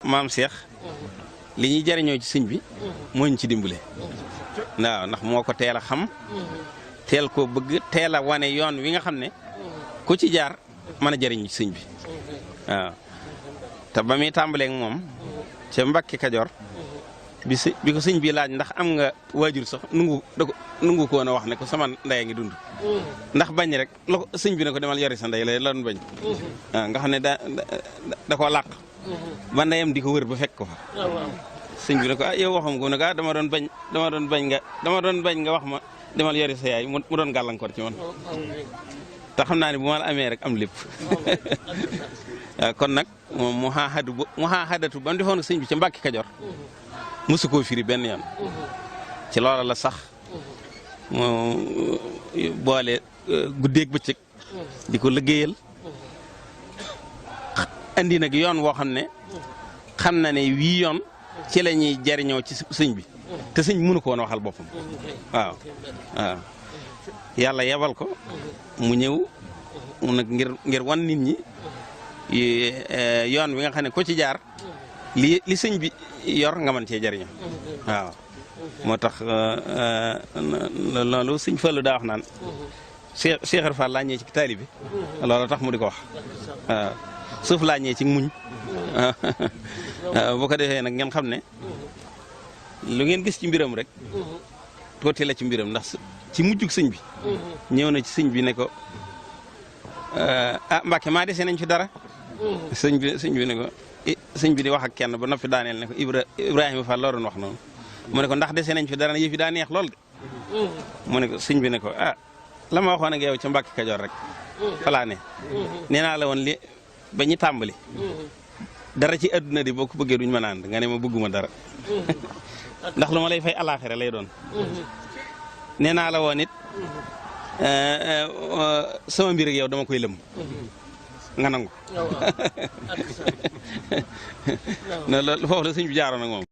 maam Cheikh li ñuy jariñoo ci sëñ bi moo ñu ci dimbale waaw ndax moo ko teel a xam teel koo bëgg teel a wane yoon wi nga xam ne ku ci jaar mën a jariñu ci sëñ bi waaw te ba muy tàmbaleeg moom ca Mbàkke Kajoor bi ko sëñ bi laaj ndax am nga waajur sax nungu ko woon a wax ne ko sama ndey ngi dund ndax bañ rek la ko sëñ bi ne ko demal yori sa ndey la doon bañ waaw nga xam ne da koo làq ba ndeyam di ko wër ba fekk ko fa sëñ bi ne ko yow waxam ko ne ko dama doon bañ nga wax ma demal yori sa yaay mu doon gàllankoor ci man te xam naa ne bu ma la amee rek am lépp kon nag moom mu xaaxadatu ba mu defoon sëñ bi ca Mbàkke Kajoor mosu koo firi benn yoon ci loola la sax mu boole guddeeg bëccëg di ko liggéeyal andi nag yoon woo xam ne xam na ne wii yoon ci la ñuy jariñoo ci sëñ bi te sëñ mënu ko woon waxal boppam waaw yàlla yebal ko mu ñëw mu nag ngir wan nit ñi yoon wi nga xam ne ko ci jaar li sëñ bi yor nga mën cee jariñoo waaw moo tax loolu sëñ Fallu daa wax naan Cheikh Fall laa ñëwee ci taalibe bi loolu tax mu di ko wax waaw suuf laa ñëwee ci muñ bu ko defee nag ngeen xam ne lu ngeen gis ci mbiram rek tuuti la ci mbiram ndax ci mujjug sëñ bi ñëw na ci sëñ bi ne ko Mbàkke maa dese nañ fi dara sëñ bi ne ko sëñ bi di wax ak kenn ba noppi daaneel ne ko Ibrahima Fall loo doon wax noonu mu ne ko ndax dese nañ fi dara yëf yi daa neex lool de mu ne ko sëñ bi ne ko la ma waxoon ak yow ca Mbàkke Kajoor rek falaa ne nee naa la woon li ba ñu tàmbali dara ci adduna di boo ko bëggee duñ mën a ànd nga ne ma bëgguma dara ndax lu ma lay fay alaaxira lay doon nee naa la woon it sama mbir ak yow dama koy lëm nga nangu loolu foofu la sëñ bi jaaroon ak moom